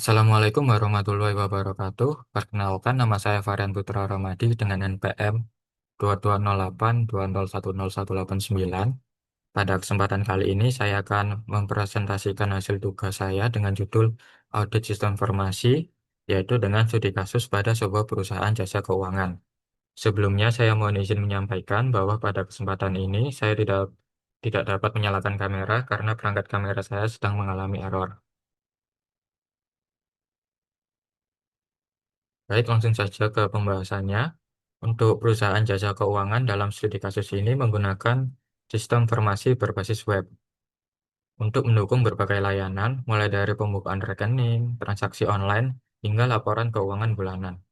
Assalamualaikum warahmatullahi wabarakatuh. Perkenalkan, nama saya Varian Putra Ramadi dengan NPM 220820101889. Pada kesempatan kali ini, saya akan mempresentasikan hasil tugas saya dengan judul Audit Sistem Informasi, yaitu dengan studi kasus pada sebuah perusahaan jasa keuangan. Sebelumnya, saya mohon izin menyampaikan bahwa pada kesempatan ini, saya tidak dapat menyalakan kamera karena perangkat kamera saya sedang mengalami error. Baik, langsung saja ke pembahasannya. Untuk perusahaan jasa keuangan dalam studi kasus ini menggunakan sistem informasi berbasis web untuk mendukung berbagai layanan, mulai dari pembukaan rekening, transaksi online, hingga laporan keuangan bulanan.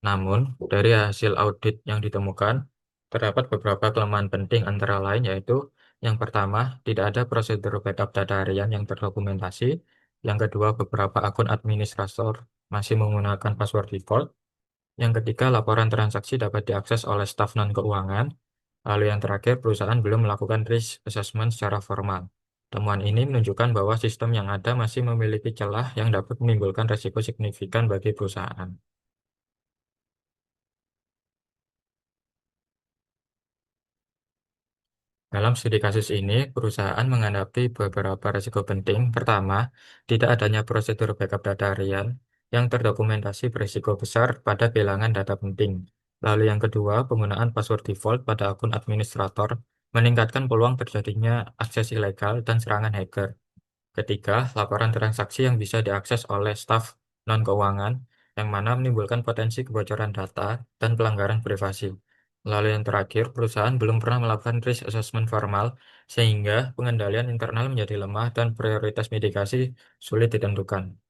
Namun, dari hasil audit yang ditemukan, terdapat beberapa kelemahan penting antara lain yaitu yang pertama, tidak ada prosedur backup data harian yang terdokumentasi. Yang kedua, beberapa akun administrator masih menggunakan password default. Yang ketiga, laporan transaksi dapat diakses oleh staf non-keuangan. Lalu yang terakhir, perusahaan belum melakukan risk assessment secara formal. Temuan ini menunjukkan bahwa sistem yang ada masih memiliki celah yang dapat menimbulkan risiko signifikan bagi perusahaan. Dalam studi kasus ini, perusahaan menghadapi beberapa risiko penting. Pertama, tidak adanya prosedur backup data harian yang terdokumentasi berisiko besar pada kehilangan data penting. Lalu yang kedua, penggunaan password default pada akun administrator meningkatkan peluang terjadinya akses ilegal dan serangan hacker. Ketiga, laporan transaksi yang bisa diakses oleh staf non-keuangan, yang mana menimbulkan potensi kebocoran data dan pelanggaran privasi. Lalu yang terakhir, perusahaan belum pernah melakukan risk assessment formal, sehingga pengendalian internal menjadi lemah dan prioritas mitigasi sulit ditentukan.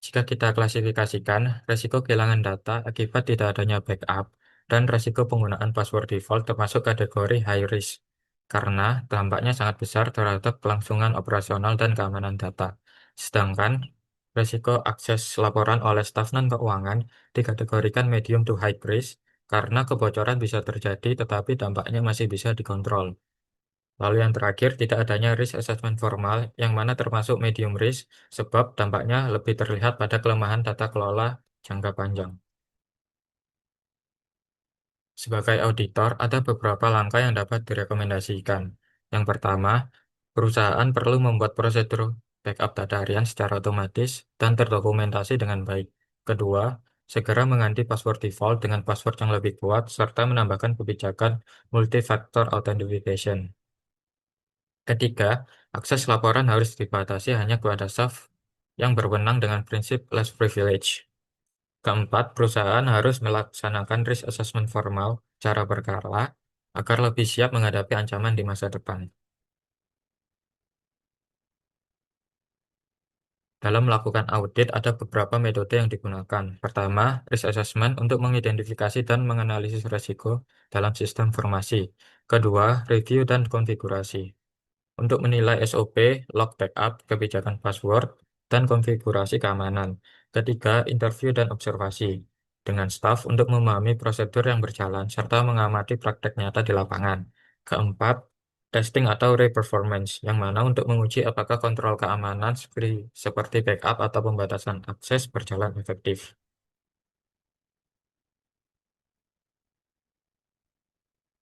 Jika kita klasifikasikan, risiko kehilangan data akibat tidak adanya backup dan risiko penggunaan password default termasuk kategori high risk, karena dampaknya sangat besar terhadap kelangsungan operasional dan keamanan data. Sedangkan risiko akses laporan oleh staf non-keuangan dikategorikan medium to high risk, karena kebocoran bisa terjadi tetapi dampaknya masih bisa dikontrol. Lalu yang terakhir, tidak adanya risk assessment formal, yang mana termasuk medium risk, sebab dampaknya lebih terlihat pada kelemahan tata kelola jangka panjang. Sebagai auditor, ada beberapa langkah yang dapat direkomendasikan. Yang pertama, perusahaan perlu membuat prosedur backup data harian secara otomatis dan terdokumentasi dengan baik. Kedua, segera mengganti password default dengan password yang lebih kuat, serta menambahkan kebijakan multi-factor authentication. Ketiga, akses laporan harus dibatasi hanya kepada staf yang berwenang dengan prinsip less privilege. Keempat, perusahaan harus melaksanakan risk assessment formal secara berkala agar lebih siap menghadapi ancaman di masa depan. Dalam melakukan audit, ada beberapa metode yang digunakan. Pertama, risk assessment untuk mengidentifikasi dan menganalisis risiko dalam sistem informasi. Kedua, review dan konfigurasi untuk menilai SOP, log backup, kebijakan password, dan konfigurasi keamanan. Ketiga, interview dan observasi dengan staf untuk memahami prosedur yang berjalan serta mengamati praktek nyata di lapangan. Keempat, testing atau re-performance, yang mana untuk menguji apakah kontrol keamanan seperti backup atau pembatasan akses berjalan efektif.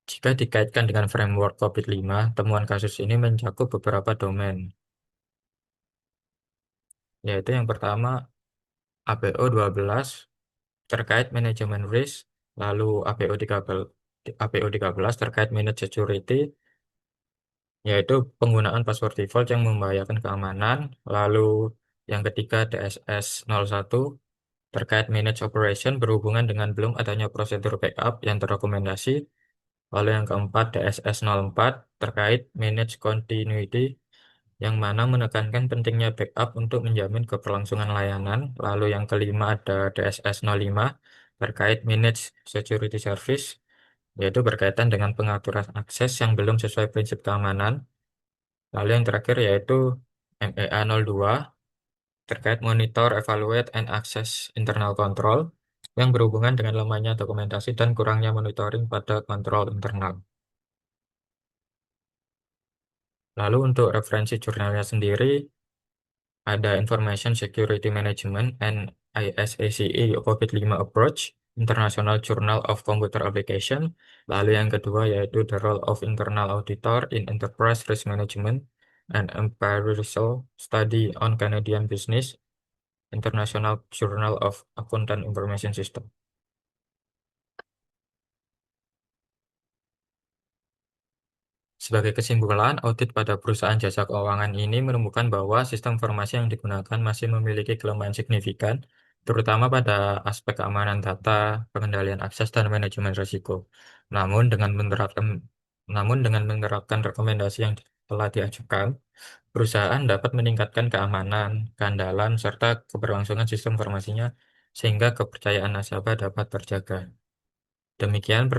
Jika dikaitkan dengan framework COVID-5, temuan kasus ini mencakup beberapa domain, yaitu yang pertama APO 12 terkait manajemen risk, lalu APO 13 terkait manage security, yaitu penggunaan password default yang membahayakan keamanan, lalu yang ketiga DSS 01 terkait manage operation berhubungan dengan belum adanya prosedur backup yang terdokumentasi, lalu yang keempat DSS 04 terkait manage continuity, yang mana menekankan pentingnya backup untuk menjamin keberlangsungan layanan. Lalu yang kelima ada DSS 05 terkait manage security service, yaitu berkaitan dengan pengaturan akses yang belum sesuai prinsip keamanan. Lalu yang terakhir yaitu MEA 02 terkait monitor, evaluate, and access internal control, yang berhubungan dengan lemahnya dokumentasi dan kurangnya monitoring pada kontrol internal. Lalu untuk referensi jurnalnya sendiri, ada Information Security Management and ISACE COVID-5 Approach, International Journal of Computer Application. Lalu yang kedua yaitu The Role of Internal Auditor in Enterprise Risk Management and Empirical Study on Canadian Business, International Journal of Accountant Information System. Sebagai kesimpulan, audit pada perusahaan jasa keuangan ini menemukan bahwa sistem informasi yang digunakan masih memiliki kelemahan signifikan, terutama pada aspek keamanan data, pengendalian akses, dan manajemen risiko. Namun dengan menerapkan, namun dengan menerapkan rekomendasi yang telah diajukan, perusahaan dapat meningkatkan keamanan, keandalan, serta keberlangsungan sistem informasinya sehingga kepercayaan nasabah dapat terjaga. Demikian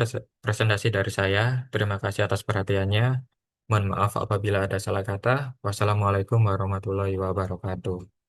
presentasi dari saya. Terima kasih atas perhatiannya. Mohon maaf apabila ada salah kata. Wassalamualaikum warahmatullahi wabarakatuh.